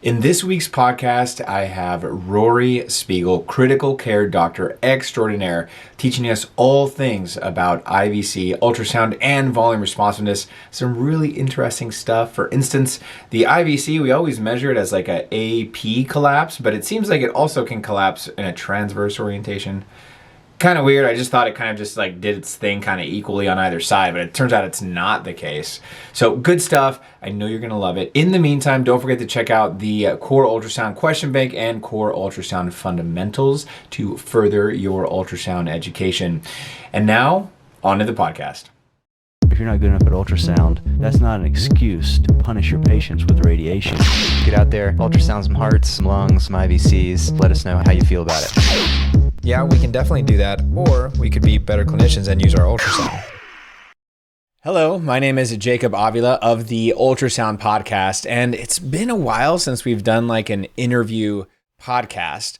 In this week's podcast, I have Rory Spiegel, critical care doctor extraordinaire, teaching us all things about IVC, ultrasound, and volume responsiveness. Some really interesting stuff. For instance, the IVC, we always measure it as like a AP collapse, but it seems like it also can collapse in a transverse orientation. Kind of weird. I just thought it kind of just like did its thing kind of equally on either side, but it turns out it's not the case. So good stuff. I know you're going to love it. In the meantime, don't forget to check out the Core Ultrasound Question Bank and Core Ultrasound Fundamentals to further your ultrasound education. And now, on to the podcast. If you're not good enough at ultrasound, that's not an excuse to punish your patients with radiation. Get out there, ultrasound some hearts, some lungs, some IVCs. Let us know how you feel about it. Yeah, we can definitely do that, or we could be better clinicians and use our ultrasound. Hello, my name is Jacob Avila of the Ultrasound Podcast, and it's been a while since we've done like an interview podcast,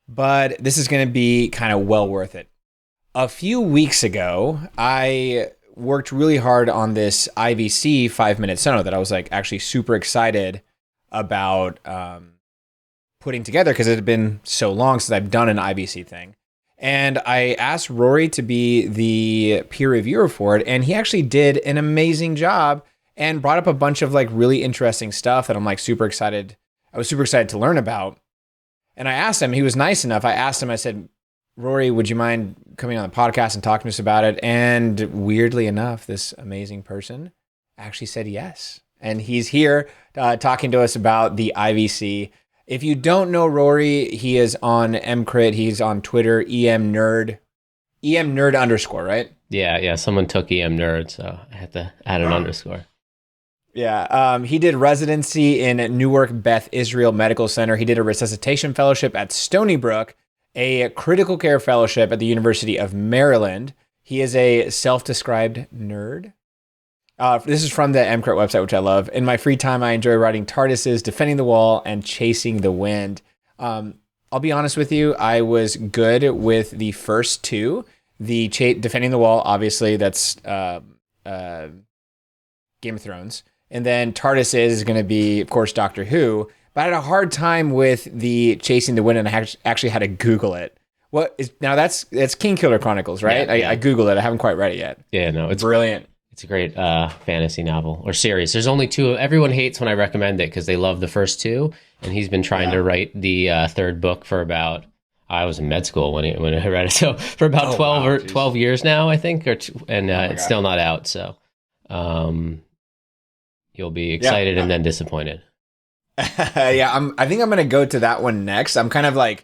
but this is going to be kind of well worth it. A few weeks ago, I worked really hard on this IVC 5-minute sono that I was like actually super excited about putting together because it had been so long since I've done an IVC thing. And I asked Rory to be the peer reviewer for it, and he actually did an amazing job and brought up a bunch of like really interesting stuff that I'm like super excited. I was super excited to learn about. And I asked him, he was nice enough. I said, Rory, would you mind coming on the podcast and talking to us about it? And weirdly enough, this amazing person actually said yes. And he's here talking to us about the IVC. If you don't know Rory, he is on MCrit. He's on Twitter, EMNerd _, right? Yeah. Someone took EMNerd, so I had to add an underscore. Yeah. He did residency in Newark Beth Israel Medical Center. He did a resuscitation fellowship at Stony Brook, a critical care fellowship at the University of Maryland. He is a self-described nerd. This is from the MCrit website, which I love. In my free time, I enjoy riding TARDISes, defending the wall, and chasing the wind. I'll be honest with you, I was good with the first two. The defending the wall, obviously, that's Game of Thrones. And then TARDIS is going to be, of course, Doctor Who. But I had a hard time with the chasing the wind, and I actually had to Google it. That's Kingkiller Chronicles, right? Yeah. I Googled it. I haven't quite read it yet. Yeah, no, it's brilliant. It's a great fantasy novel or series. There's only two. Everyone hates when I recommend it because they love the first two. And he's been trying to write the third book for about, I was in med school when I read it. So for about 12 years now, I think, it's still not out. So you'll be excited and then disappointed. Yeah, I think I'm going to go to that one next. I'm kind of like,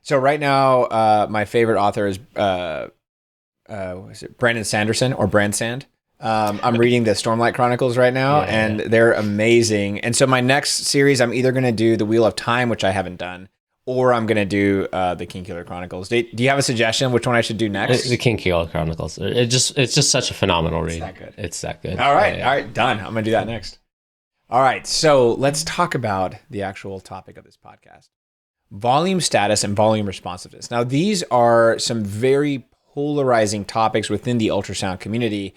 so right now, my favorite author is, is it Brandon Sanderson or Brandsand? I'm reading the Stormlight Chronicles right now, and they're amazing. And so my next series, I'm either going to do The Wheel of Time, which I haven't done, or I'm going to do the Kingkiller Chronicles. Do you have a suggestion which one I should do next? The Kingkiller Chronicles. It's just such a phenomenal read. It's that good. All right, done. I'm going to do that next. All right, so let's talk about the actual topic of this podcast. Volume status and volume responsiveness. Now, these are some very polarizing topics within the ultrasound community.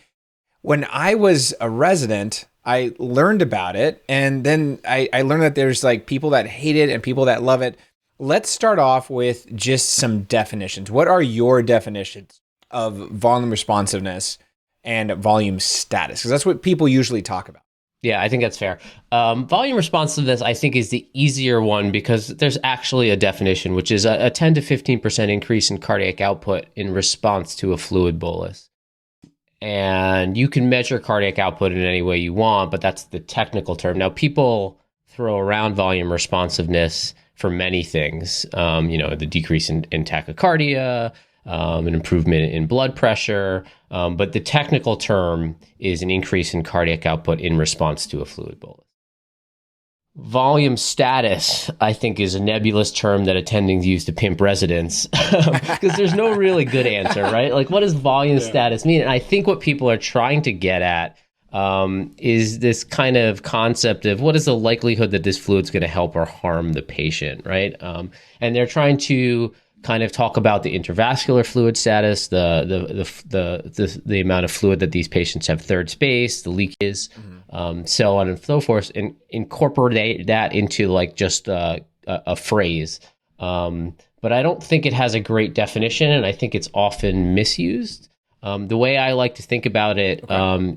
When I was a resident, I learned about it, and then I learned that there's like people that hate it and people that love it. Let's start off with just some definitions. What are your definitions of volume responsiveness and volume status? Because that's what people usually talk about. Yeah, I think that's fair. Volume responsiveness, I think, is the easier one because there's actually a definition, which is a 10 to 15% increase in cardiac output in response to a fluid bolus. And you can measure cardiac output in any way you want, but that's the technical term. Now, people throw around volume responsiveness for many things, the decrease in tachycardia, an improvement in blood pressure, but the technical term is an increase in cardiac output in response to a fluid bolus. Volume status, I think, is a nebulous term that attendings use to pimp residents because there's no really good answer, right? Like, what does volume status mean? And I think what people are trying to get at is this kind of concept of what is the likelihood that this fluid's going to help or harm the patient, right? And they're trying to kind of talk about the intravascular fluid status, the amount of fluid that these patients have third space, the leakages, so on and so forth, and incorporate that into like just a phrase. But I don't think it has a great definition, and I think it's often misused. The way I like to think about it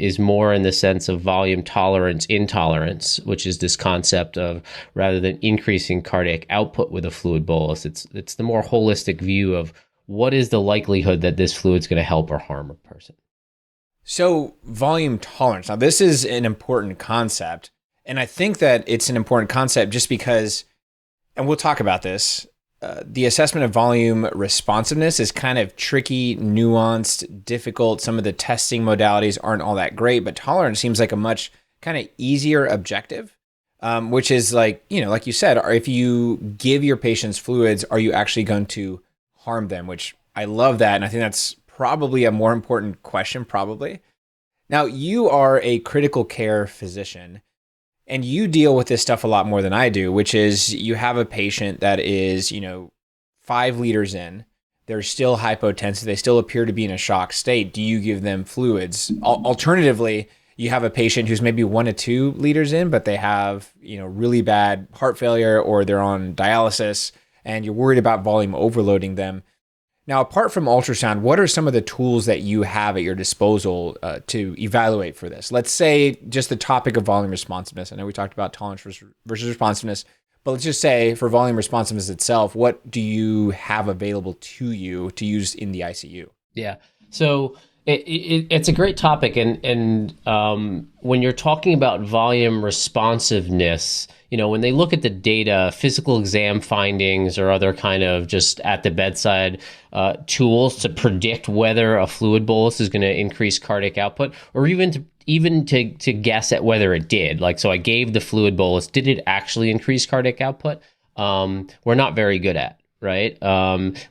is more in the sense of volume tolerance intolerance, which is this concept of, rather than increasing cardiac output with a fluid bolus, it's the more holistic view of what is the likelihood that this fluid's going to help or harm a person. So volume tolerance. Now, this is an important concept, and I think that it's an important concept just because, and we'll talk about this, the assessment of volume responsiveness is kind of tricky, nuanced, difficult. Some of the testing modalities aren't all that great, but tolerance seems like a much kind of easier objective, which is like, like you said, if you give your patients fluids, are you actually going to harm them? Which I love that. And I think that's probably a more important question, probably. Now, you are a critical care physician, and you deal with this stuff a lot more than I do, which is you have a patient that is, 5 liters in, they're still hypotensive, they still appear to be in a shock state. Do you give them fluids? Alternatively, you have a patient who's maybe 1 to 2 liters in, but they have, really bad heart failure, or they're on dialysis, and you're worried about volume overloading them. Now, apart from ultrasound, what are some of the tools that you have at your disposal to evaluate for this? Let's say just the topic of volume responsiveness. I know we talked about tolerance versus responsiveness, but let's just say for volume responsiveness itself, what do you have available to you to use in the ICU? Yeah. So it's a great topic. And when you're talking about volume responsiveness, when they look at the data, physical exam findings or other kind of just at the bedside tools to predict whether a fluid bolus is going to increase cardiac output, or even to guess at whether it did. Like, so I gave the fluid bolus, did it actually increase cardiac output? We're not very good at. Right.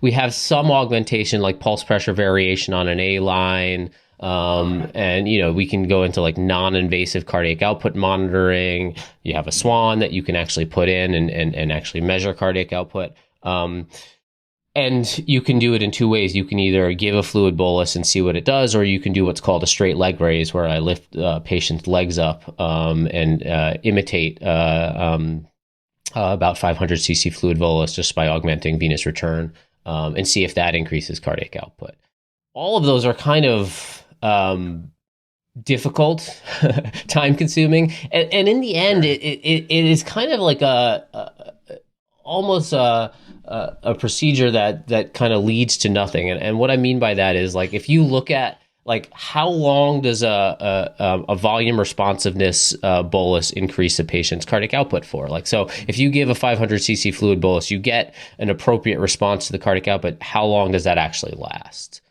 We have some augmentation like pulse pressure variation on an A line. And, we can go into like non-invasive cardiac output monitoring. You have a swan that you can actually put in and actually measure cardiac output. And you can do it in 2 ways. You can either give a fluid bolus and see what it does, or you can do what's called a straight leg raise, where I lift patients' legs up and imitate about 500 cc fluid bolus just by augmenting venous return, and see if that increases cardiac output. All of those are kind of difficult, time consuming, and in the end, it is kind of like almost a procedure that kind of leads to nothing. And what I mean by that is, like, if you look at like how long does a volume responsiveness bolus increase a patient's cardiac output for? Like, so if you give a 500 cc fluid bolus, you get an appropriate response to the cardiac output. How long does that actually last?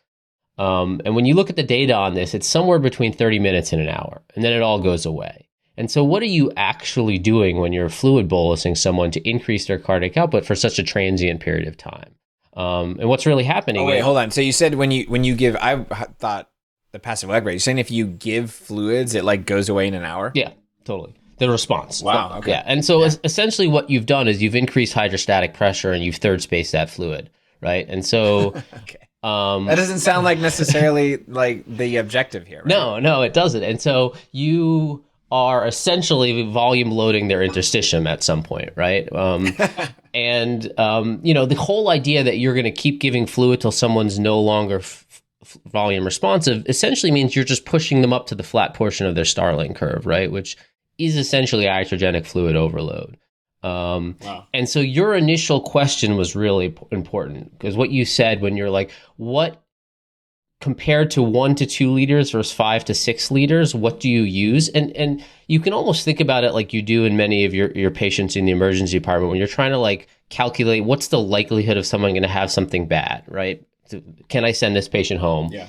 And when you look at the data on this, it's somewhere between 30 minutes and an hour, and then it all goes away. And so what are you actually doing when you're fluid bolusing someone to increase their cardiac output for such a transient period of time? And what's really happening? Oh, wait, hold on. So you said when you give, I thought the passive leg raise, you're saying if you give fluids, it like goes away in an hour? Yeah, totally. The response. Wow. Okay. Yeah. And so essentially what you've done is you've increased hydrostatic pressure and you've third spaced that fluid, right? And so... Okay. That doesn't sound like necessarily like the objective here, right? No, it doesn't. And so you are essentially volume loading their interstitium at some point, right? And the whole idea that you're going to keep giving fluid till someone's no longer volume responsive essentially means you're just pushing them up to the flat portion of their Starling curve, right? Which is essentially iatrogenic fluid overload. Wow. And so your initial question was really important, because what you said when you're like, what compared to 1 to 2 liters versus 5 to 6 liters, what do you use? And you can almost think about it like you do in many of your patients in the emergency department when you're trying to like calculate what's the likelihood of someone going to have something bad, right? Can I send this patient home? Yeah.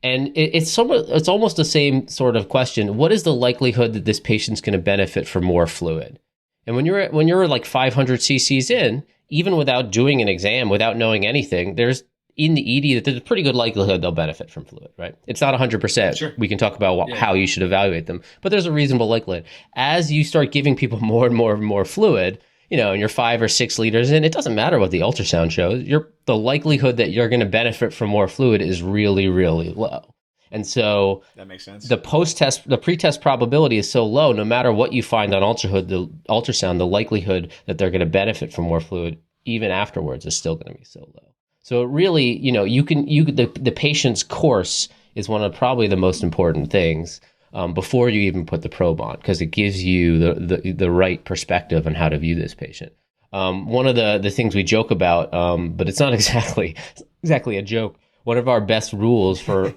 And it's almost the same sort of question. What is the likelihood that this patient's going to benefit from more fluid? And when you're like 500 cc's in, even without doing an exam, without knowing anything, there's in the ED that there's a pretty good likelihood they'll benefit from fluid, right? It's not 100%. Sure. We can talk about how you should evaluate them, but there's a reasonable likelihood. As you start giving people more and more and more fluid, and you're 5 or 6 liters in, it doesn't matter what the ultrasound shows. The likelihood that you're going to benefit from more fluid is really, really low. And so That makes sense. the pre-test probability is so low. No matter what you find on ultrasound, the likelihood that they're going to benefit from more fluid even afterwards is still going to be so low. So really, the patient's course is one of probably the most important things before you even put the probe on, because it gives you the right perspective on how to view this patient. One of the things we joke about, but it's not exactly a joke. One of our best rules for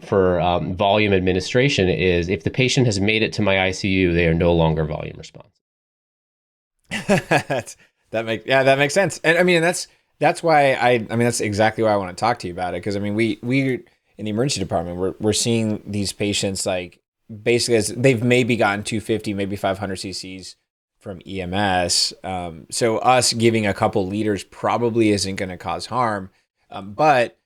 volume administration is if the patient has made it to my ICU, they are no longer volume responsive. That makes sense. And I mean, that's why that's exactly why I want to talk to you about it. Cause I mean, we in the emergency department, we're seeing these patients like basically as they've maybe gotten 250, maybe 500 cc's from EMS. So us giving a couple liters probably isn't going to cause harm. But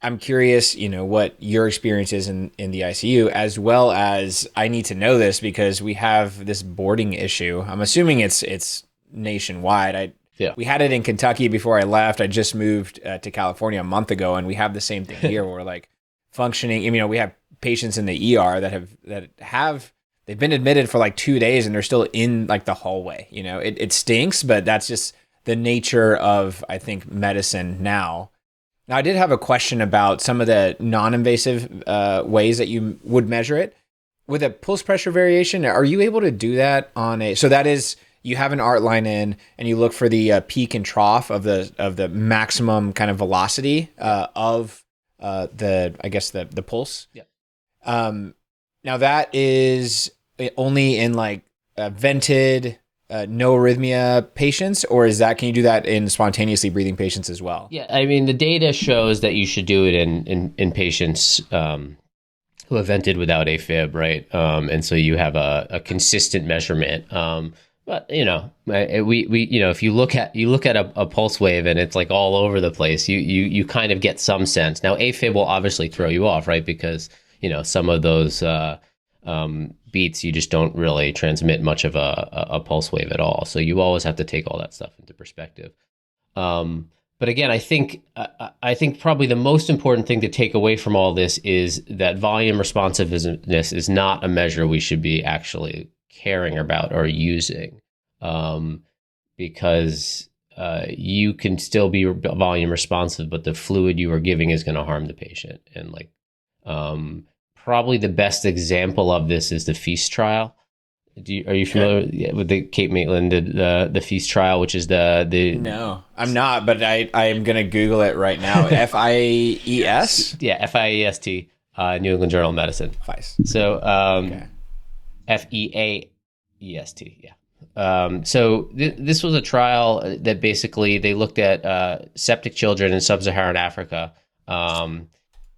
I'm curious, what your experience is in the ICU, as well as I need to know this because we have this boarding issue. I'm assuming it's nationwide. We had it in Kentucky before I left. I just moved to California a month ago, and we have the same thing here. Where we're like functioning. We have patients in the ER that have they've been admitted for like 2 days, and they're still in like the hallway. It stinks, but that's just the nature of, I think, medicine now. Now, I did have a question about some of the non-invasive ways that you would measure it. With a pulse pressure variation, are you able to do that so that is, you have an art line in and you look for the peak and trough of the maximum kind of velocity of the pulse. Yeah. Now that is only in like vented, no arrhythmia patients, or can you do that in spontaneously breathing patients as well? Yeah, I mean, the data shows that you should do it in patients who have vented without AFib, right? And so you have a consistent measurement. But if you look at a pulse wave and it's like all over the place, you kind of get some sense. Now AFib will obviously throw you off, right? Because some of those beats, you just don't really transmit much of a pulse wave at all. So you always have to take all that stuff into perspective. But again, I think probably the most important thing to take away from all this is that volume responsiveness is not a measure we should be actually caring about or using, because you can still be volume responsive, but the fluid you are giving is going to harm the patient. And probably the best example of this is the FEAST trial. Are you familiar with the Kate Maitland the FEAST trial, which is the No, I'm not, but I am gonna Google it right now. FIES? Yeah, FIEST, New England Journal of Medicine. FIES. So FEAEST, yeah. So this was a trial that basically they looked at septic children in sub-Saharan Africa,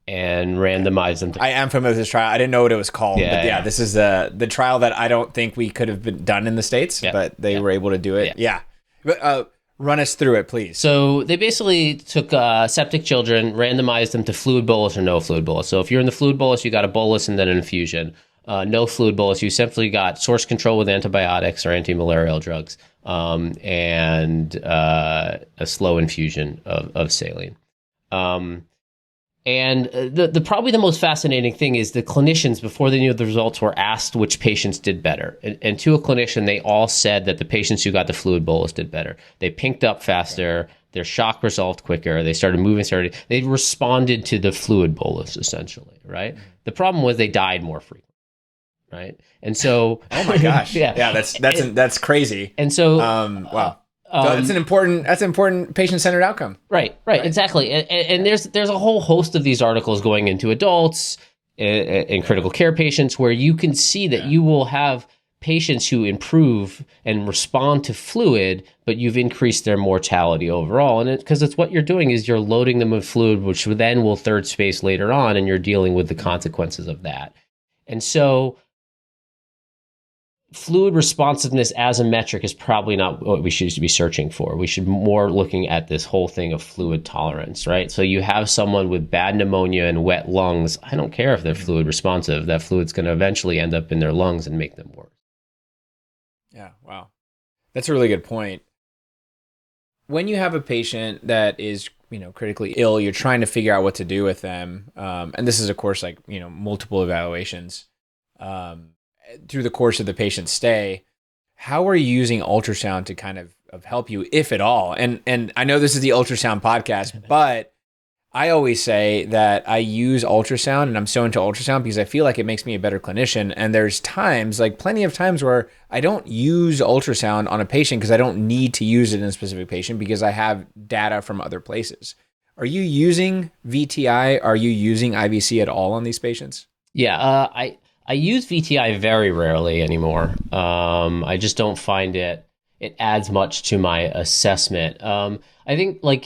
and randomized them. I am familiar with this trial. I didn't know what it was called, but this is the trial that I don't think we could have been done in the States, but they were able to do it. Yeah. But, run us through it, please. So they basically took septic children, randomized them to fluid bolus or no fluid bolus. So if you're in the fluid bolus, you got a bolus and then an infusion. No fluid bolus, you simply got source control with antibiotics or anti-malarial drugs, and a slow infusion of saline. And the probably the most fascinating thing is the clinicians, before they knew the results, were asked which patients did better. And to a clinician, they all said that the patients who got the fluid bolus did better. They pinked up faster, their shock resolved quicker, they started moving, they responded to the fluid bolus, essentially, right? The problem was they died more frequently, right? And so... oh my gosh. Yeah, that's crazy. And so... wow. So that's an important patient-centered outcome. Right, exactly. And there's a whole host of these articles going into adults and critical care patients where you can see that you will have patients who improve and respond to fluid, but you've increased their mortality overall. And because it's what you're doing is you're loading them with fluid, which then will third space later on, and you're dealing with the consequences of that. And so... fluid responsiveness as a metric is probably not what we should be searching for. We should more looking at this whole thing of fluid tolerance, right? So you have someone with bad pneumonia and wet lungs. I don't care if they're fluid responsive. That fluid's going to eventually end up in their lungs and make them worse. Yeah, wow. That's a really good point. When you have a patient that is critically ill, you're trying to figure out what to do with them. And this is, of course, like, multiple evaluations through the course of the patient's stay. How are you using ultrasound to kind of help you, if at all? And I know this is the ultrasound podcast, but I always say that I use ultrasound, and I'm so into ultrasound because I feel like it makes me a better clinician. And there's times, like plenty of times, where I don't use ultrasound on a patient because I don't need to use it in a specific patient because I have data from other places. Are you using VTI? Are you using IVC at all on these patients? Yeah, I use VTI very rarely anymore. I just don't find it adds much to my assessment. I think like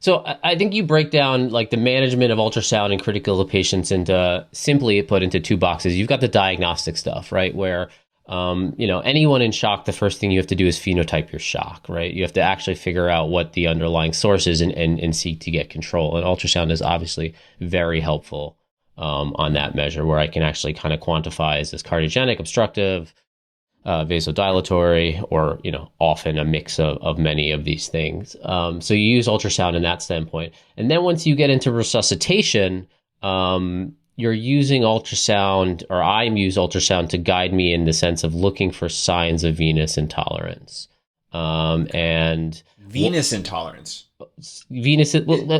So I think you break down like the management of ultrasound and critical patients into simply put into two boxes. You've got the diagnostic stuff, right? Where, anyone in shock, the first thing you have to do is phenotype your shock, right? You have to actually figure out what the underlying source is and seek to get control. And ultrasound is obviously very helpful on that measure, where I can actually kind of quantify, is this cardiogenic, obstructive, vasodilatory, or often a mix of many of these things. So you use ultrasound in that standpoint, and then once you get into resuscitation, you're using ultrasound, or I use ultrasound to guide me in the sense of looking for signs of venous intolerance. And venous intolerance.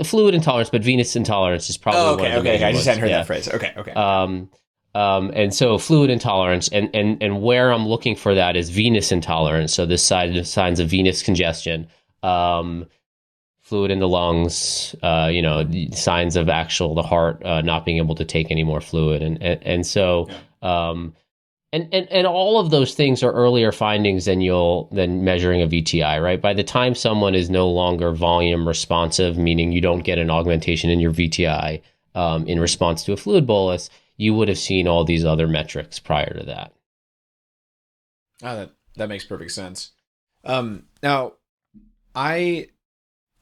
Fluid intolerance, but venous intolerance is probably one of the major I just hadn't heard ones. that phrase. Okay. And so fluid intolerance, and where I'm looking for that is venous intolerance. So this signs of venous congestion, fluid in the lungs, signs of the heart not being able to take any more fluid, and so and all of those things are earlier findings than measuring a VTI, right? By the time someone is no longer volume responsive, meaning you don't get an augmentation in your VTI in response to a fluid bolus, you would have seen all these other metrics prior to that. That makes perfect sense. Now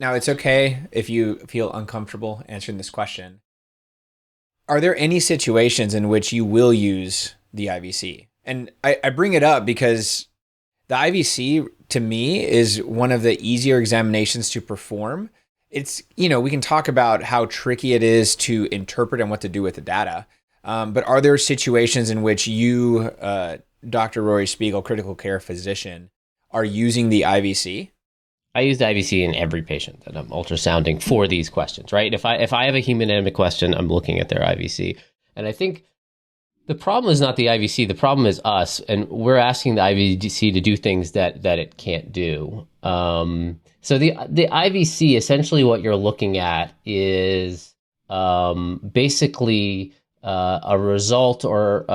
it's okay if you feel uncomfortable answering this question. Are there any situations in which you will use the IVC? And I bring it up because the IVC, to me, is one of the easier examinations to perform. It's, we can talk about how tricky it is to interpret and what to do with the data. But are there situations in which you, Dr. Rory Spiegel, critical care physician, are using the IVC? I use the IVC in every patient that I'm ultrasounding for these questions, right? If I have a hemodynamic question, I'm looking at their IVC. And I think the problem is not the IVC, the problem is us, and we're asking the IVC to do things that it can't do. So the IVC, essentially what you're looking at is basically a result, or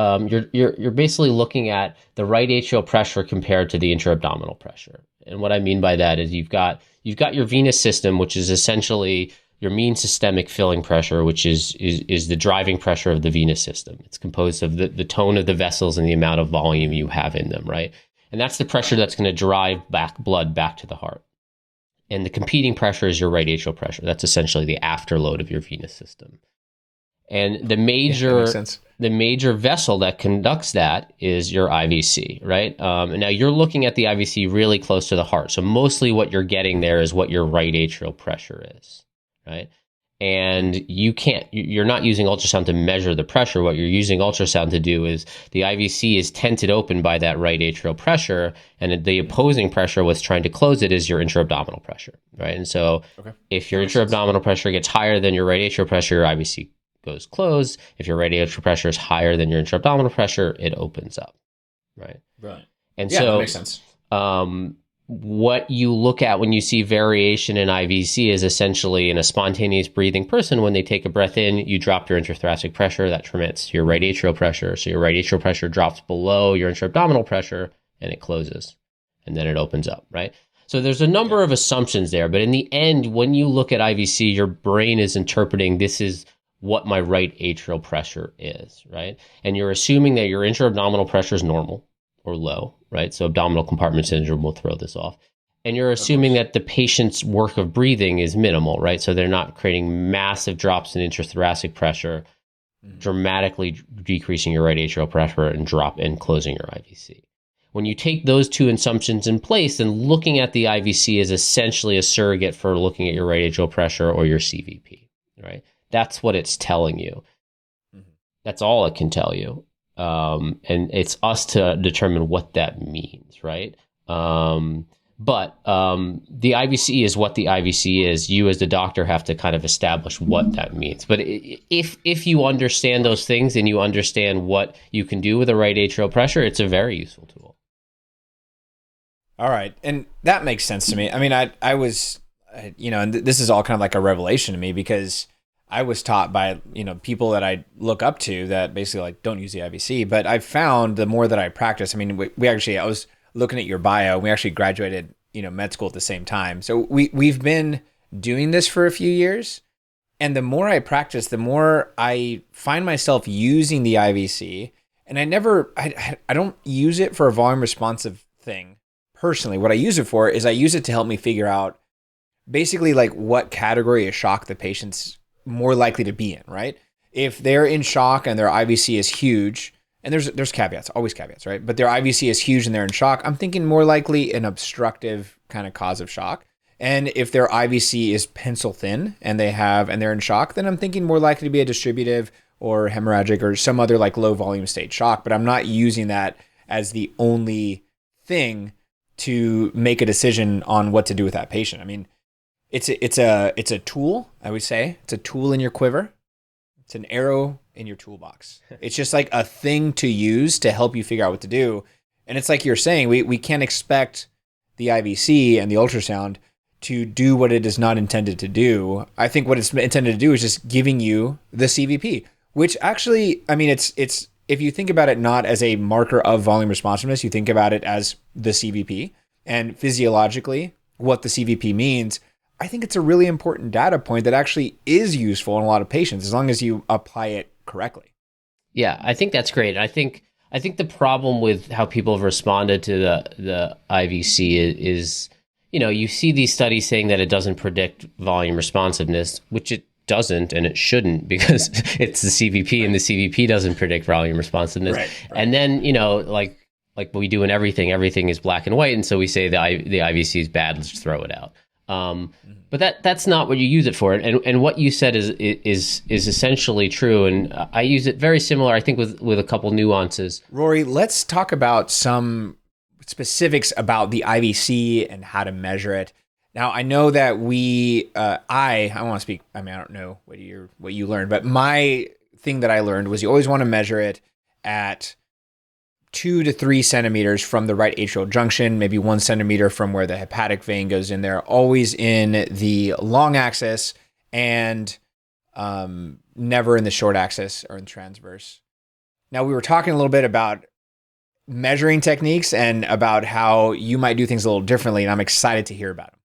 you're basically looking at the right atrial pressure compared to the intra-abdominal pressure. And what I mean by that is you've got your venous system, which is essentially your mean systemic filling pressure, which is the driving pressure of the venous system. It's composed of the tone of the vessels and the amount of volume you have in them, right? And that's the pressure that's going to drive blood back to the heart. And the competing pressure is your right atrial pressure. That's essentially the afterload of your venous system. And the major vessel that conducts that is your IVC, right? And now you're looking at the IVC really close to the heart. So mostly what you're getting there is what your right atrial pressure is, right? And you're not using ultrasound to measure the pressure. What you're using ultrasound to do is the IVC is tented open by that right atrial pressure, and the opposing pressure, what's trying to close it, is your intra-abdominal pressure, right? And so if your intra-abdominal pressure gets higher than your right atrial pressure, your IVC goes closed. If your right atrial pressure is higher than your intra-abdominal pressure, it opens up, right? Right. And yeah, so that makes sense. What you look at when you see variation in IVC is essentially in a spontaneous breathing person, when they take a breath in, you drop your intrathoracic pressure, that transmits your right atrial pressure. So your right atrial pressure drops below your intra-abdominal pressure and it closes, and then it opens up, right? So there's a number of assumptions there, but in the end, when you look at IVC, your brain is interpreting this is what my right atrial pressure is, right? And you're assuming that your intra-abdominal pressure is normal or low, right? So abdominal compartment syndrome will throw this off. And you're assuming that the patient's work of breathing is minimal, right? So they're not creating massive drops in intrathoracic pressure, dramatically decreasing your right atrial pressure and closing your IVC. When you take those two assumptions in place, then looking at the IVC is essentially a surrogate for looking at your right atrial pressure or your CVP, right? That's what it's telling you. That's all it can tell you. And it's us to determine what that means, right? But the IVC is what the IVC is. You as the doctor have to kind of establish what that means. But if you understand those things and you understand what you can do with a right atrial pressure, it's a very useful tool. All right. And that makes sense to me. I mean, I was, and this is all kind of like a revelation to me because I was taught by, people that I look up to that basically like don't use the IVC. But I've found the more that I practice, I mean, I was looking at your bio, we actually graduated, med school at the same time. So we've been doing this for a few years. And the more I practice, the more I find myself using the IVC. And I don't use it for a volume responsive thing personally. What I use it for is I use it to help me figure out basically like what category of shock the patient's more likely to be in, right? If they're in shock and their IVC is huge, and there's caveats, always caveats, right? But their IVC is huge and they're in shock, I'm thinking more likely an obstructive kind of cause of shock. And if their IVC is pencil thin and they're in shock, then I'm thinking more likely to be a distributive or hemorrhagic or some other like low volume state shock. But I'm not using that as the only thing to make a decision on what to do with that patient. I mean, it's a tool, I would say. It's a tool in your quiver. It's an arrow in your toolbox. It's just like a thing to use to help you figure out what to do. And it's like you're saying, we can't expect the IVC and the ultrasound to do what it is not intended to do. I think what it's intended to do is just giving you the CVP, which actually, I mean, it's if you think about it not as a marker of volume responsiveness, you think about it as the CVP and physiologically what the CVP means. I think it's a really important data point that actually is useful in a lot of patients as long as you apply it correctly. Yeah, I think that's great. I think the problem with how people have responded to the IVC is, you see these studies saying that it doesn't predict volume responsiveness, which it doesn't and it shouldn't because it's the CVP and the CVP doesn't predict volume responsiveness. Right. And then, like we do in everything is black and white. And so we say the IVC is bad, let's just throw it out. But that's not what you use it for. And what you said is essentially true. And I use it very similar, I think, with a couple nuances. Rory, let's talk about some specifics about the IVC and how to measure it. Now, I know that I want to speak, I mean, I don't know what you learned, but my thing that I learned was you always want to measure it at 2 to 3 centimeters from the right atrial junction, maybe 1 centimeter from where the hepatic vein goes in there, always in the long axis and never in the short axis or in transverse. Now, we were talking a little bit about measuring techniques and about how you might do things a little differently, and I'm excited to hear about them.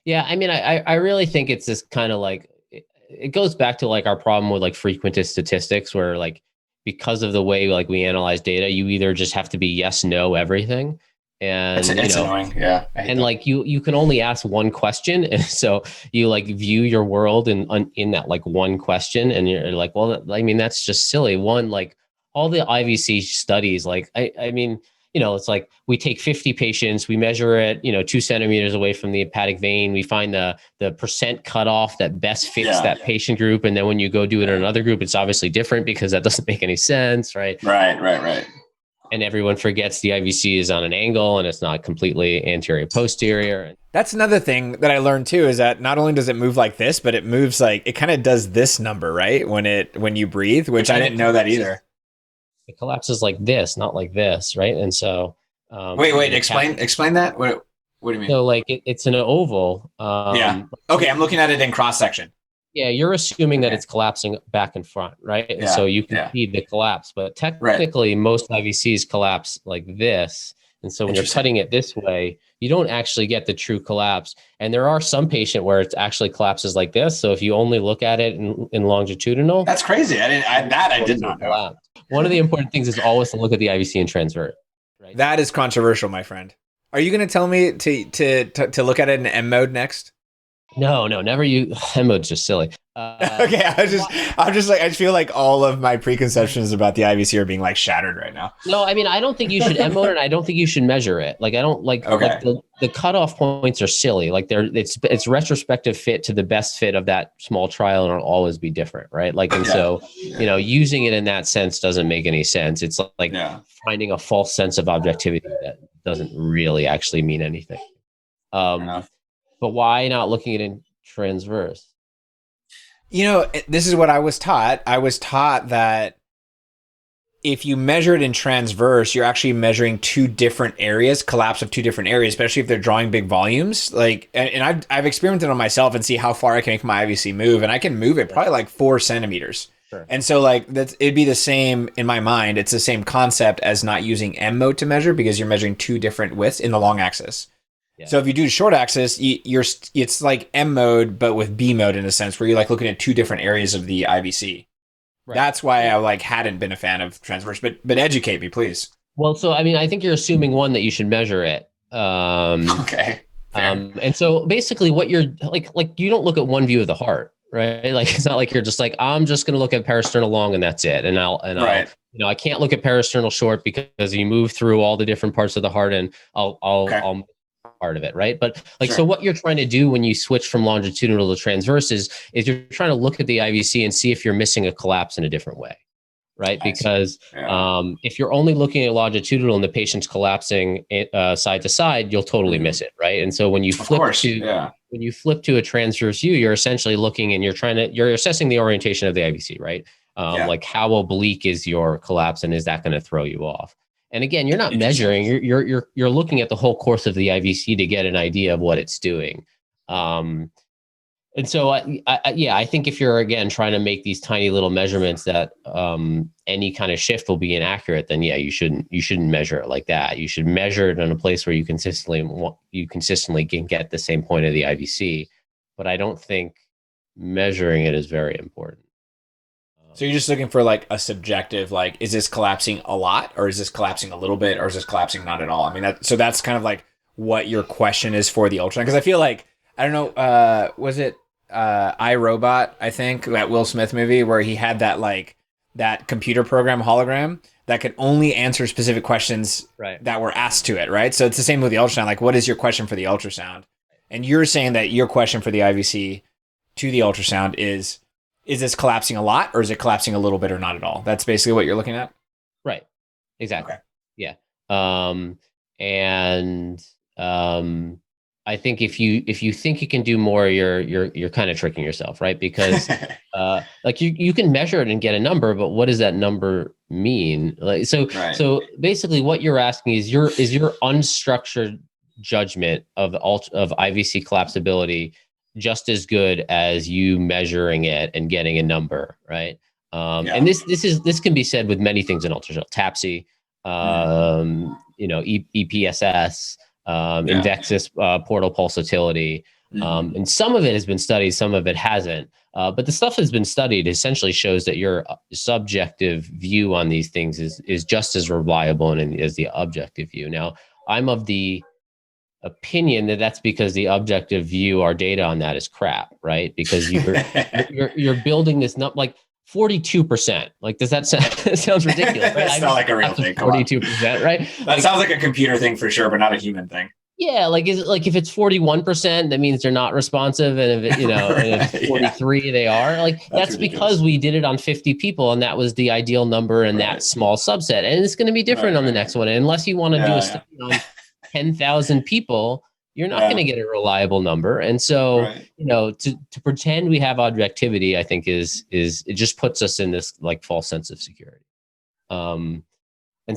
Yeah, I mean, I really think it's this kind of like, it goes back to like our problem with like frequentist statistics where like, because of the way like we analyze data, you either just have to be yes, no, everything. And it's annoying. Yeah. And like you can only ask one question. And so you like view your world in that like one question. And you're like, well, I mean, that's just silly. One, like all the IVC studies, like, I mean, it's like we take 50 patients, we measure it, 2 centimeters away from the hepatic vein. We find the percent cutoff that best fits that patient group. And then when you go do it in another group, it's obviously different because that doesn't make any sense, right? Right. And everyone forgets the IVC is on an angle and it's not completely anterior posterior. That's another thing that I learned too, is that not only does it move like this, but it moves like, it kind of does this number, right? When you breathe, which I didn't know that either. It collapses like this, not like this, right? And so... wait, explain that? What do you mean? So like it's an oval. Yeah. Okay, I'm looking at it in cross-section. Yeah, you're assuming that it's collapsing back and front, right? And so you can see the collapse, but technically most IVCs collapse like this. And so when you're cutting it this way, you don't actually get the true collapse. And there are some patient where it actually collapses like this. So if you only look at it in longitudinal. That's crazy. I did not know. One of the important things is always to look at the IVC in transverse. Right? That is controversial, my friend. Are you going to tell me to look at it in M mode next? No, never. M mode's just silly. Okay, I'm just like, I feel like all of my preconceptions about the IVC are being like shattered right now. No, I mean, I don't think you should M mode, and I don't think you should measure it. Like, I don't like Okay. the cutoff points are silly. Like, it's retrospective fit to the best fit of that small trial, and it'll always be different, right? Like, and so using it in that sense doesn't make any sense. It's like finding a false sense of objectivity that doesn't really actually mean anything. But why not looking at it in transverse? This is what I was taught. I was taught that if you measure it in transverse, you're actually measuring two different areas, collapse of two different areas, especially if they're drawing big volumes. Like, and I've experimented on myself and see how far I can make my IVC move, and I can move it probably like 4 centimeters. Sure. And so like it'd be the same in my mind. It's the same concept as not using M mode to measure, because you're measuring two different widths in the long axis. Yeah. So if you do short axis, it's like M mode, but with B mode in a sense, where you're like looking at two different areas of the IVC. Right. That's why I like hadn't been a fan of transverse, but educate me, please. Well, so I mean, I think you're assuming one that you should measure it. Okay. And so basically, what you're like you don't look at one view of the heart, right? Like, it's not like you're just like, I'm just going to look at parasternal long and that's it. And I'll I can't look at parasternal short because you move through all the different parts of the heart, and I'll part of it, right? But like, so what you're trying to do when you switch from longitudinal to transverse is you're trying to look at the IVC and see if you're missing a collapse in a different way, right? Because if you're only looking at longitudinal and the patient's collapsing side to side, you'll totally miss it, right? And so when you flip to a transverse view, you're essentially looking and you're assessing the orientation of the IVC, right? Like, how oblique is your collapse, and is that going to throw you off? And again, you're not measuring, you're looking at the whole course of the IVC to get an idea of what it's doing. And so I think if you're, again, trying to make these tiny little measurements that any kind of shift will be inaccurate, then you shouldn't measure it like that. You should measure it in a place where you consistently can get the same point of the IVC. But I don't think measuring it is very important. So you're just looking for like a subjective, like, is this collapsing a lot, or is this collapsing a little bit, or is this collapsing not at all? I mean, that's kind of like what your question is for the ultrasound. Because I feel like, I don't know, was it iRobot, I think, that Will Smith movie, where he had that computer program hologram that could only answer specific questions that were asked to it, right? So it's the same with the ultrasound. Like, what is your question for the ultrasound? And you're saying that your question for the IVC to the ultrasound is this collapsing a lot, or is it collapsing a little bit, or not at all? That's basically what you're looking at? Right. Exactly. Okay. Yeah. I think if you think you can do more, you're kind of tricking yourself, right? Because like you can measure it and get a number, but what does that number mean? Like, so basically what you're asking is your unstructured judgment of IVC collapsibility just as good as you measuring it and getting a number, right? And this can be said with many things in ultrasound: TAPSE, EPSS, Invexis, portal pulsatility, and some of it has been studied, some of it hasn't. But the stuff that's been studied essentially shows that your subjective view on these things is just as reliable as the objective view. Now, I'm of the opinion that that's because the objective view, our data on that is crap, right? Because you're building this like 42%. Like, does that sound sounds ridiculous? Right? It's not like a real thing. 42%, right? That sounds like a computer thing for sure, but not a human thing. Yeah, like, is it like if it's 41%, that means they're not responsive, and if and if 43 they are. Like, that's because we did it on 50 people, and that was the ideal number in that small subset. And it's going to be different on the next one. And unless you want to do a study on 10,000 people, you're not going to get a reliable number. And so, to pretend we have objectivity, I think is it just puts us in this like false sense of security. And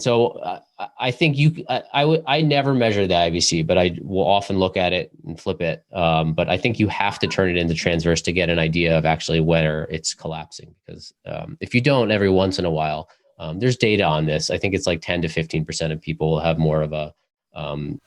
so I think I never measure the IVC, but I will often look at it and flip it. But I think you have to turn it into transverse to get an idea of actually whether it's collapsing. Because if you don't, every once in a while, there's data on this. I think it's like 10 to 15% of people will have more of a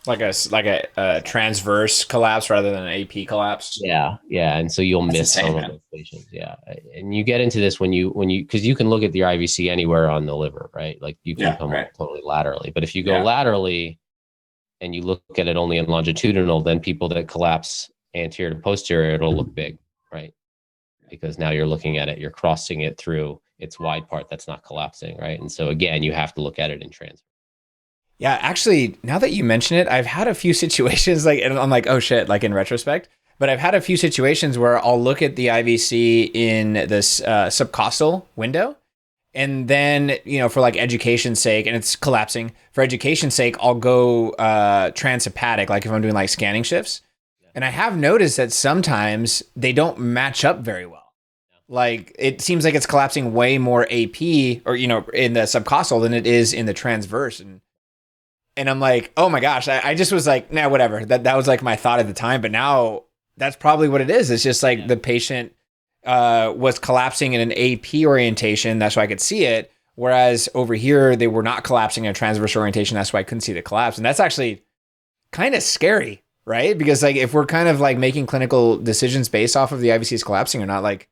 like a transverse collapse rather than an AP collapse. Yeah. And so you'll miss some of those patients. Yeah. And you get into this when you because you can look at your IVC anywhere on the liver, right? Like, you can come totally laterally. But if you go laterally and you look at it only in longitudinal, then people that collapse anterior to posterior, it'll look big, right? because now you're looking at it, you're crossing it through its wide part that's not collapsing, right? And so again, you have to look at it in transverse. Yeah, actually, now that you mention it, I've had a few situations like, and I'm like, oh shit, like in retrospect, but I've had a few situations where I'll look at the IVC in this subcostal window, and then, you know, for like education's sake, and it's collapsing, for education's sake, I'll go transhepatic, like if I'm doing like scanning shifts. And I have noticed that sometimes they don't match up very well. Like it seems like it's collapsing way more AP, or, you know, in the subcostal than it is in the transverse. And I'm like, oh my gosh, I just was like, nah, whatever. That was like my thought at the time. But now that's probably what it is. It's just like the patient was collapsing in an AP orientation. That's why I could see it. Whereas over here, they were not collapsing in a transverse orientation. That's why I couldn't see the collapse. And that's actually kind of scary, right? Because like if we're kind of like making clinical decisions based off of the IVCs collapsing or not, like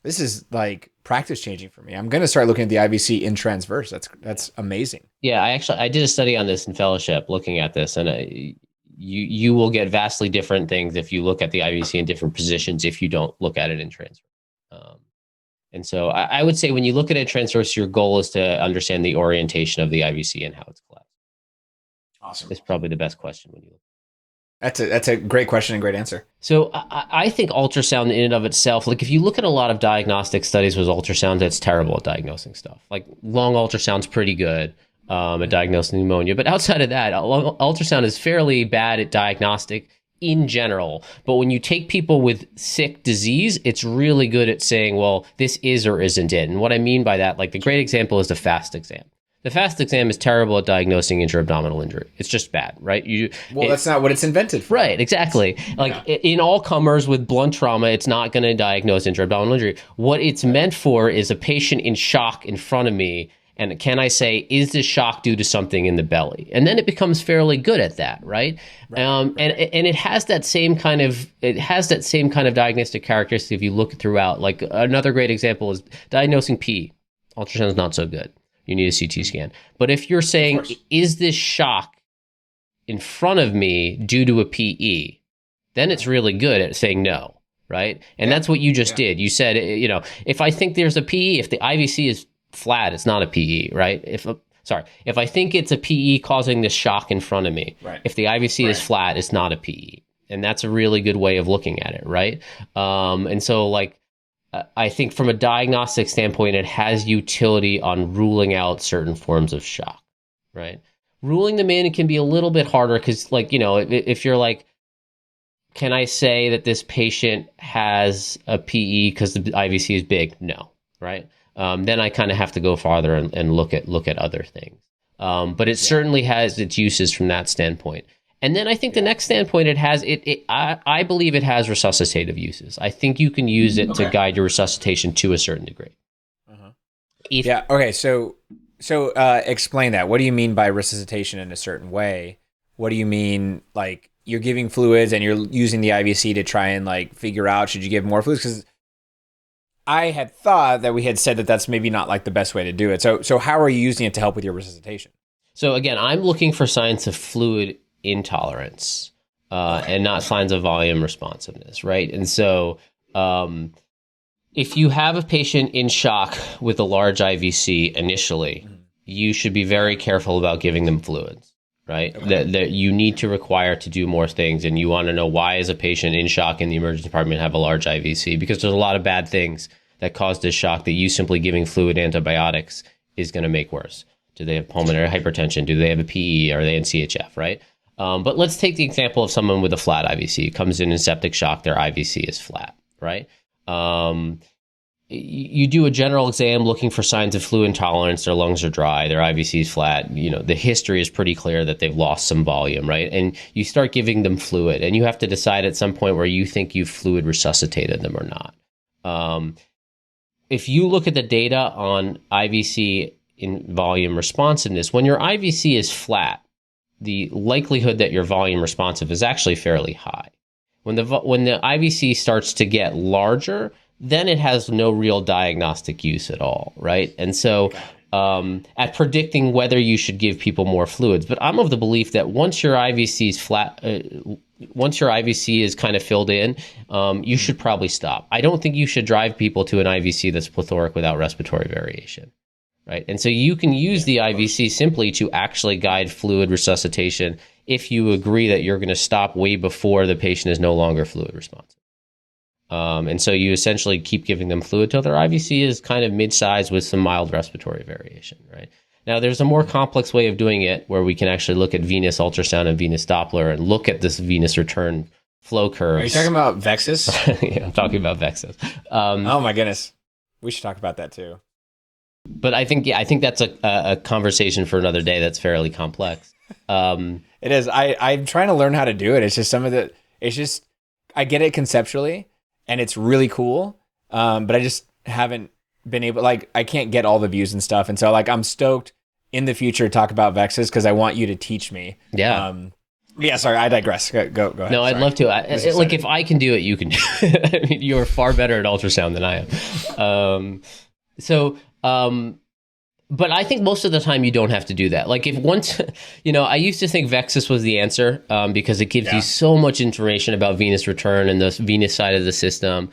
this is like practice changing for me. I'm going to start looking at the IVC in transverse. That's amazing. Yeah, I did a study on this in fellowship looking at this, and you will get vastly different things if you look at the IVC in different positions if you don't look at it in transverse. And so I would say when you look at it in transverse, your goal is to understand the orientation of the IVC and how it's collapsed. Awesome. It's probably the best question when you look. That's a great question and great answer. So I think ultrasound in and of itself, like if you look at a lot of diagnostic studies with ultrasound, it's terrible at diagnosing stuff. Like long ultrasound's pretty good at diagnosing pneumonia, but outside of that, ultrasound is fairly bad at diagnostic in general. But when you take people with sick disease, it's really good at saying, well, this is or isn't it. And what I mean by that, like the great example is the FAST exam. The FAST exam is terrible at diagnosing intra-abdominal injury. It's just bad, right? That's not what it's invented for. Right, exactly. Like in all comers with blunt trauma, it's not going to diagnose intra-abdominal injury. What it's meant for is a patient in shock in front of me, and can I say, is this shock due to something in the belly? And then it becomes fairly good at that, right? And it has that same kind of diagnostic characteristic if you look throughout. Like another great example is diagnosing PE. Ultrasound is not so good. You need a CT scan. But if you're saying, is this shock in front of me due to a PE, then it's really good at saying no, right? And that's what you just did. You said, you know, if I think there's a PE, if the IVC is flat, it's not a PE, right? If I think it's a PE causing this shock in front of me, if the IVC is flat, it's not a PE. And that's a really good way of looking at it, right? And so like, I think from a diagnostic standpoint, it has utility on ruling out certain forms of shock, right? Ruling them in can be a little bit harder because, like, you know, if you're like, can I say that this patient has a PE because the IVC is big? No, right? Then I kind of have to go farther and look at other things. But it certainly has its uses from that standpoint. And then I think the next standpoint it has, I believe it has resuscitative uses. I think you can use it to guide your resuscitation to a certain degree. Okay. So explain that. What do you mean by resuscitation in a certain way? What do you mean, like, you're giving fluids and you're using the IVC to try and like figure out, should you give more fluids? Because I had thought that we had said that that's maybe not like the best way to do it. So how are you using it to help with your resuscitation? So again, I'm looking for signs of fluid intolerance and not signs of volume responsiveness, right? And so if you have a patient in shock with a large IVC initially, you should be very careful about giving them fluids, right? That you need to require to do more things, and you want to know, why is a patient in shock in the emergency department have a large IVC? Because there's a lot of bad things that cause this shock that you simply giving fluid antibiotics is going to make worse. Do they have pulmonary hypertension? Do they have a PE? Are they in CHF, right? But let's take the example of someone with a flat IVC. Comes in septic shock, their IVC is flat, right? You do a general exam looking for signs of fluid intolerance. Their lungs are dry, their IVC is flat. You know, the history is pretty clear that they've lost some volume, right? And you start giving them fluid, and you have to decide at some point where you think you've fluid resuscitated them or not. If you look at the data on IVC in volume responsiveness, when your IVC is flat, the likelihood that you're volume responsive is actually fairly high. When the IVC starts to get larger, then it has no real diagnostic use at all, right? And so at predicting whether you should give people more fluids, but I'm of the belief that once your IVC is flat, once your IVC is kind of filled in, you should probably stop. I don't think you should drive people to an IVC that's plethoric without respiratory variation, right? And so you can use the IVC simply to actually guide fluid resuscitation if you agree that you're going to stop way before the patient is no longer fluid responsive. And so you essentially keep giving them fluid till their IVC is kind of mid-size with some mild respiratory variation, right? Now, there's a more complex way of doing it where we can actually look at venous ultrasound and venous Doppler and look at this venous return flow curves. Are you talking about Vexus? Yeah, I'm talking about Vexus. Oh my goodness. We should talk about that too. But I think that's a conversation for another day that's fairly complex. It is. I'm trying to learn how to do it. It's just I get it conceptually and it's really cool. But I just haven't been able, like, I can't get all the views and stuff. And so like, I'm stoked in the future to talk about Vexus because I want you to teach me. Yeah. Yeah, sorry, I digress. Go ahead. No, I'd love to. Like, if I can do it, you can do it. I mean, you're far better at ultrasound than I am. But I think most of the time you don't have to do that. Like, if once, I used to think Vexus was the answer because it gives you so much information about venous return and the venous side of the system.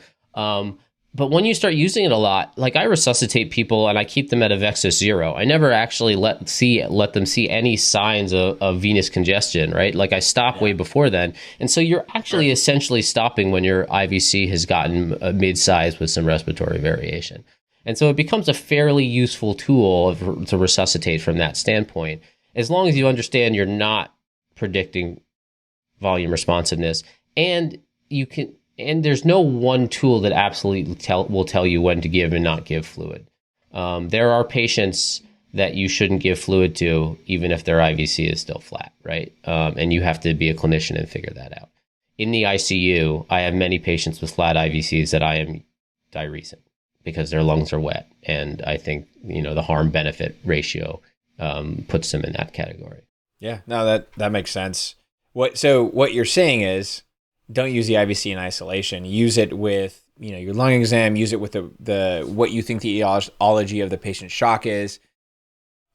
But when you start using it a lot, like I resuscitate people and I keep them at a Vexus 0. I never actually let them see any signs of venous congestion, right? Like I stop way before then. And so you're actually essentially stopping when your IVC has gotten mid-size with some respiratory variation. And so it becomes a fairly useful tool to resuscitate from that standpoint, as long as you understand you're not predicting volume responsiveness, and there's no one tool that absolutely will tell you when to give and not give fluid. There are patients that you shouldn't give fluid to, even if their IVC is still flat, right? And you have to be a clinician and figure that out. In the ICU, I have many patients with flat IVCs that I am diuresing because their lungs are wet. And I think, the harm-benefit ratio puts them in that category. Yeah, no, that makes sense. What you're saying is, don't use the IVC in isolation. Use it with, your lung exam. Use it with the what you think the etiology of the patient's shock is.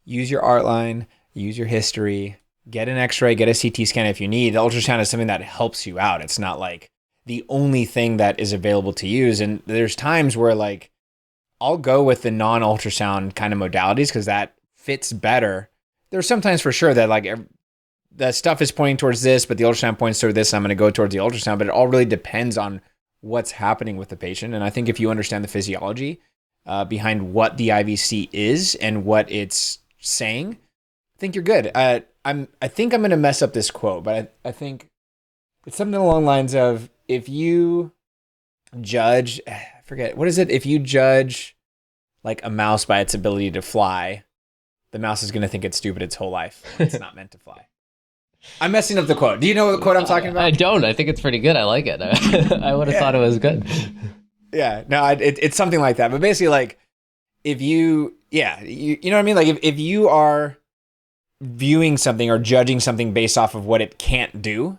Use your art line. Use your history. Get an X-ray. Get a CT scan if you need. The ultrasound is something that helps you out. It's not like the only thing that is available to use. And there's times where like I'll go with the non-ultrasound kind of modalities because that fits better. There's sometimes for sure that like the stuff is pointing towards this, but the ultrasound points toward this. I'm going to go towards the ultrasound, but it all really depends on what's happening with the patient. And I think if you understand the physiology behind what the IVC is and what it's saying, I think you're good. I think I'm going to mess up this quote, but I think it's something along the lines of, if you judge, I forget, what is it? If you judge like a mouse by its ability to fly, the mouse is going to think it's stupid its whole life. It's not meant to fly. I'm messing up the quote. Do you know what quote I'm talking about? I don't. I think it's pretty good. I like it. I would have thought it was good. Yeah. No, it's something like that. But basically, like, if you know what I mean? Like, if you are viewing something or judging something based off of what it can't do,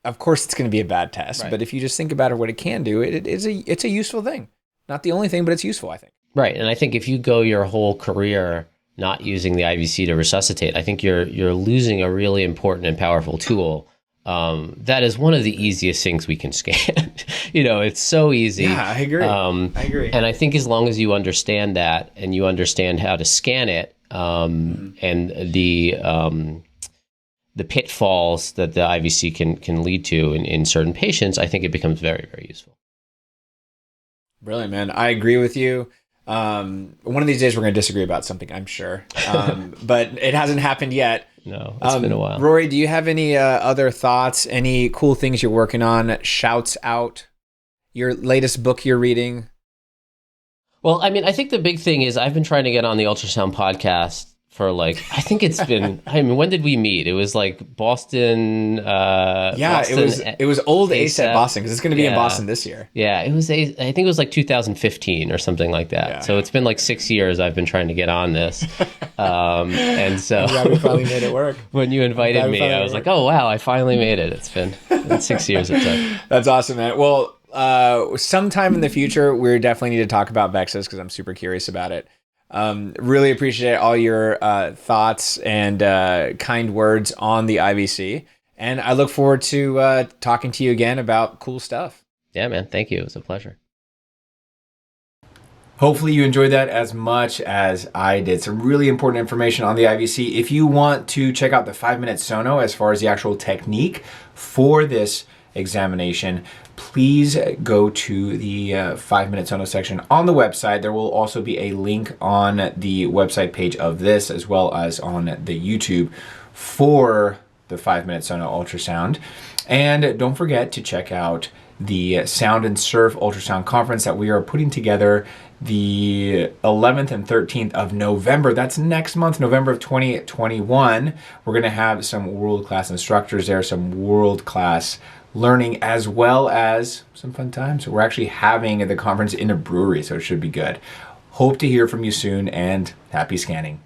of course it's going to be a bad test. Right. But if you just think about what it can do, it's a useful thing. Not the only thing, but it's useful, I think. Right. And I think if you go your whole career not using the IVC to resuscitate, I think you're losing a really important and powerful tool. That is one of the easiest things we can scan. It's so easy. Yeah, I agree. I agree. And I think as long as you understand that and you understand how to scan it, and the pitfalls that the IVC can lead to in certain patients, I think it becomes very, very useful. Brilliant, man. I agree with you. One of these days we're going to disagree about something, I'm sure. But it hasn't happened yet. No, it's been a while. Rory, do you have any other thoughts, any cool things you're working on? Shouts out your latest book you're reading? Well, I mean, I think the big thing is I've been trying to get on the Ultrasound podcast for I think it's been, when did we meet? It was like Boston. It was old ASAP Boston because it's going to be in Boston this year. Yeah, I think it was like 2015 or something like that. Yeah. So it's been like 6 years I've been trying to get on this. And so we finally made it work. When you invited me, I was like, oh, wow, I finally made it. It's been 6 years it took. That's awesome, man. Well, sometime in the future, we definitely need to talk about Vexus because I'm super curious about it. Really appreciate all your thoughts and kind words on the IVC. And I look forward to talking to you again about cool stuff. Yeah, man. Thank you. It was a pleasure. Hopefully you enjoyed that as much as I did. Some really important information on the IVC. If you want to check out the 5-minute sono as far as the actual technique for this examination, please go to the 5-minute sono section on the website. There will also be a link on the website page of this as well as on the YouTube for the 5-minute sono ultrasound. And don't forget to check out the Sound and Surf Ultrasound Conference that we are putting together the 11th and 13th of November. That's next month, November of 2021. We're going to have some world-class instructors there, some world-class learning, as well as some fun times. We're actually having the conference in a brewery, so it should be good. Hope to hear from you soon, and happy scanning.